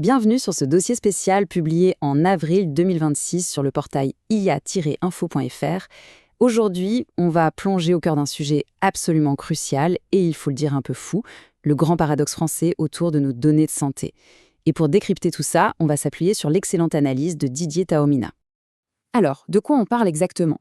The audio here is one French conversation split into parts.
Bienvenue sur ce dossier spécial publié en avril 2026 sur le portail ia-info.fr. Aujourd'hui, on va plonger au cœur d'un sujet absolument crucial et, il faut le dire, un peu fou, le grand paradoxe français autour de nos données de santé. Et pour décrypter tout ça, on va s'appuyer sur l'excellente analyse de Didier Taormina. Alors, de quoi on parle exactement ?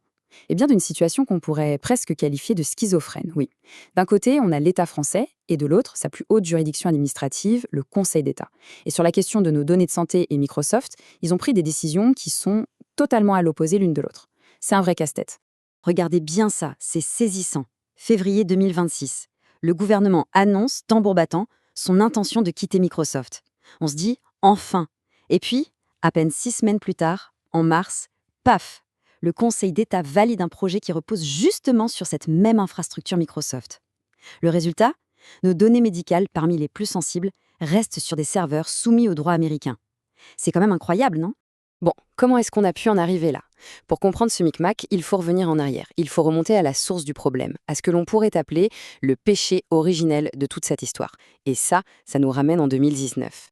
Eh bien, d'une situation qu'on pourrait presque qualifier de schizophrène, oui. D'un côté, on a l'État français, et de l'autre, sa plus haute juridiction administrative, le Conseil d'État. Et sur la question de nos données de santé et Microsoft, ils ont pris des décisions qui sont totalement à l'opposé l'une de l'autre. C'est un vrai casse-tête. Regardez bien ça, c'est saisissant. Février 2026, le gouvernement annonce, tambour battant, son intention de quitter Microsoft. On se dit « enfin ». Et puis, à peine 6 semaines plus tard, en mars, paf, le Conseil d'État valide un projet qui repose justement sur cette même infrastructure Microsoft. Le résultat ? Nos données médicales, parmi les plus sensibles, restent sur des serveurs soumis au droit américain. C'est quand même incroyable, non ? Bon, comment est-ce qu'on a pu en arriver là ? Pour comprendre ce micmac, il faut revenir en arrière. Il faut remonter à la source du problème, à ce que l'on pourrait appeler le péché originel de toute cette histoire. Et ça nous ramène en 2019.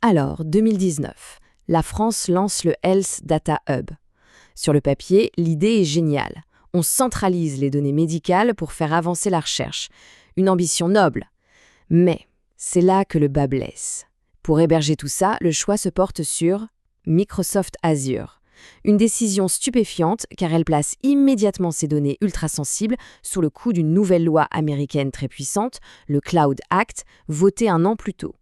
Alors, 2019, la France lance le Health Data Hub. Sur le papier, l'idée est géniale. On centralise les données médicales pour faire avancer la recherche. Une ambition noble. Mais c'est là que le bât blesse. Pour héberger tout ça, le choix se porte sur Microsoft Azure. Une décision stupéfiante car elle place immédiatement ces données ultra-sensibles sous le coup d'une nouvelle loi américaine très puissante, le Cloud Act, votée un an plus tôt.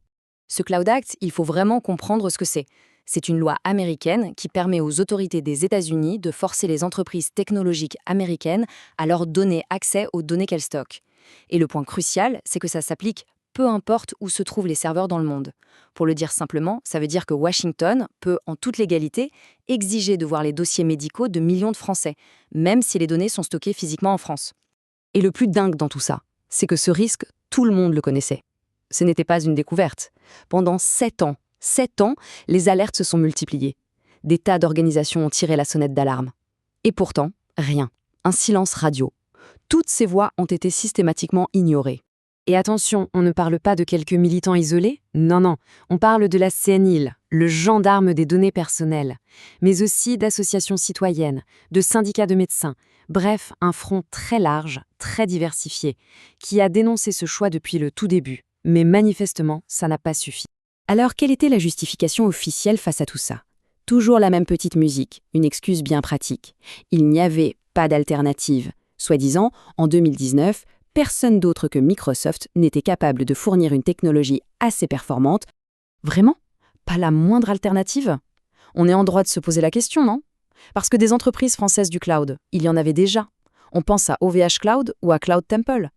Ce Cloud Act, il faut vraiment comprendre ce que c'est. C'est une loi américaine qui permet aux autorités des États-Unis de forcer les entreprises technologiques américaines à leur donner accès aux données qu'elles stockent. Et le point crucial, c'est que ça s'applique peu importe où se trouvent les serveurs dans le monde. Pour le dire simplement, ça veut dire que Washington peut, en toute légalité, exiger de voir les dossiers médicaux de millions de Français, même si les données sont stockées physiquement en France. Et le plus dingue dans tout ça, c'est que ce risque, tout le monde le connaissait. Ce n'était pas une découverte. Pendant 7 ans, les alertes se sont multipliées. Des tas d'organisations ont tiré la sonnette d'alarme. Et pourtant, rien. Un silence radio. Toutes ces voix ont été systématiquement ignorées. Et attention, on ne parle pas de quelques militants isolés. Non, on parle de la CNIL, le gendarme des données personnelles, mais aussi d'associations citoyennes, de syndicats de médecins. Bref, un front très large, très diversifié, qui a dénoncé ce choix depuis le tout début. Mais manifestement, ça n'a pas suffi. Alors, quelle était la justification officielle face à tout ça ? Toujours la même petite musique, une excuse bien pratique. Il n'y avait pas d'alternative. Soi-disant, en 2019, personne d'autre que Microsoft n'était capable de fournir une technologie assez performante. Vraiment ? Pas la moindre alternative ? On est en droit de se poser la question, non ? Parce que des entreprises françaises du cloud, il y en avait déjà. On pense à OVH Cloud ou à Cloud Temple.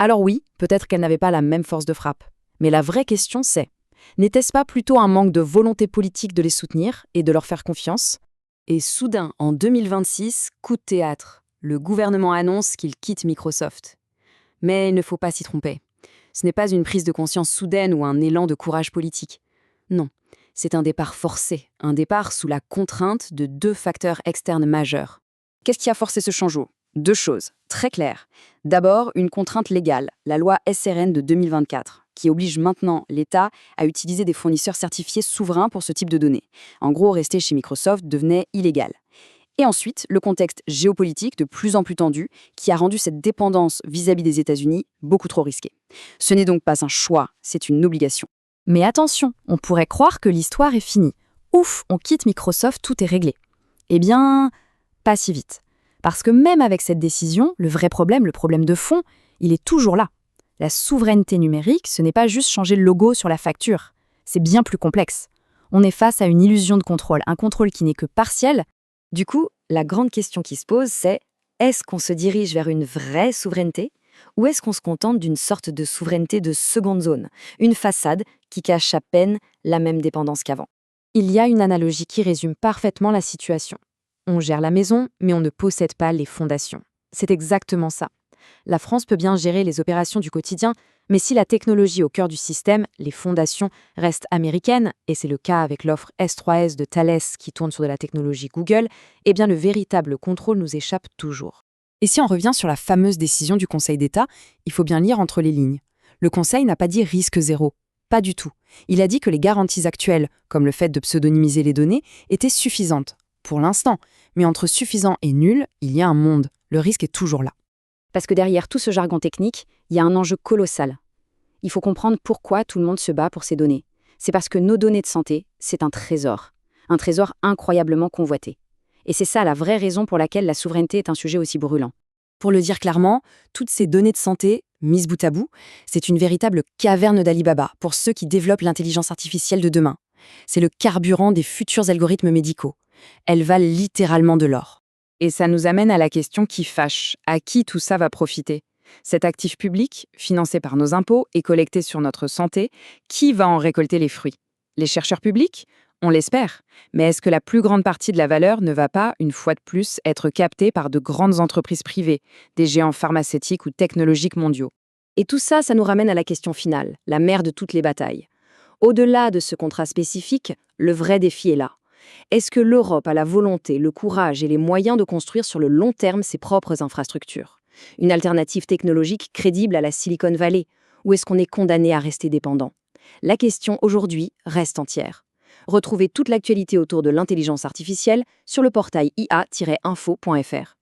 Alors oui, peut-être qu'elles n'avaient pas la même force de frappe. Mais la vraie question c'est, n'était-ce pas plutôt un manque de volonté politique de les soutenir et de leur faire confiance ? Et soudain, en 2026, coup de théâtre. Le gouvernement annonce qu'il quitte Microsoft. Mais il ne faut pas s'y tromper. Ce n'est pas une prise de conscience soudaine ou un élan de courage politique. Non, c'est un départ forcé, un départ sous la contrainte de 2 facteurs externes majeurs. Qu'est-ce qui a forcé ce changement ? 2 choses, très claires. D'abord, une contrainte légale, la loi SRN de 2024, qui oblige maintenant l'État à utiliser des fournisseurs certifiés souverains pour ce type de données. En gros, rester chez Microsoft devenait illégal. Et ensuite, le contexte géopolitique de plus en plus tendu qui a rendu cette dépendance vis-à-vis des États-Unis beaucoup trop risquée. Ce n'est donc pas un choix, c'est une obligation. Mais attention, on pourrait croire que l'histoire est finie. Ouf, on quitte Microsoft, tout est réglé. Eh bien, pas si vite. Parce que même avec cette décision, le vrai problème, le problème de fond, il est toujours là. La souveraineté numérique, ce n'est pas juste changer le logo sur la facture. C'est bien plus complexe. On est face à une illusion de contrôle, un contrôle qui n'est que partiel. Du coup, la grande question qui se pose, c'est est-ce qu'on se dirige vers une vraie souveraineté ou est-ce qu'on se contente d'une sorte de souveraineté de seconde zone, une façade qui cache à peine la même dépendance qu'avant ? Il y a une analogie qui résume parfaitement la situation. On gère la maison, mais on ne possède pas les fondations. C'est exactement ça. La France peut bien gérer les opérations du quotidien, mais si la technologie au cœur du système, les fondations, restent américaines, et c'est le cas avec l'offre S3S de Thales qui tourne sur de la technologie Google, eh bien le véritable contrôle nous échappe toujours. Et si on revient sur la fameuse décision du Conseil d'État, il faut bien lire entre les lignes. Le Conseil n'a pas dit risque zéro. Pas du tout. Il a dit que les garanties actuelles, comme le fait de pseudonymiser les données, étaient suffisantes. Pour l'instant. Mais entre suffisant et nul, il y a un monde. Le risque est toujours là. Parce que derrière tout ce jargon technique, il y a un enjeu colossal. Il faut comprendre pourquoi tout le monde se bat pour ces données. C'est parce que nos données de santé, c'est un trésor incroyablement convoité. Et c'est ça la vraie raison pour laquelle la souveraineté est un sujet aussi brûlant. Pour le dire clairement, toutes ces données de santé, mises bout à bout, c'est une véritable caverne d'Ali Baba pour ceux qui développent l'intelligence artificielle de demain. C'est le carburant des futurs algorithmes médicaux. Elles valent littéralement de l'or. Et ça nous amène à la question qui fâche. À qui tout ça va profiter ? Cet actif public, financé par nos impôts et collecté sur notre santé, qui va en récolter les fruits ? Les chercheurs publics ? On l'espère. Mais est-ce que la plus grande partie de la valeur ne va pas, une fois de plus, être captée par de grandes entreprises privées, des géants pharmaceutiques ou technologiques mondiaux ? Et tout ça, ça nous ramène à la question finale, la mère de toutes les batailles. Au-delà de ce contrat spécifique, le vrai défi est là. Est-ce que l'Europe a la volonté, le courage et les moyens de construire sur le long terme ses propres infrastructures ? Une alternative technologique crédible à la Silicon Valley ? Ou est-ce qu'on est condamné à rester dépendant ? La question aujourd'hui reste entière. Retrouvez toute l'actualité autour de l'intelligence artificielle sur le portail ia-info.fr.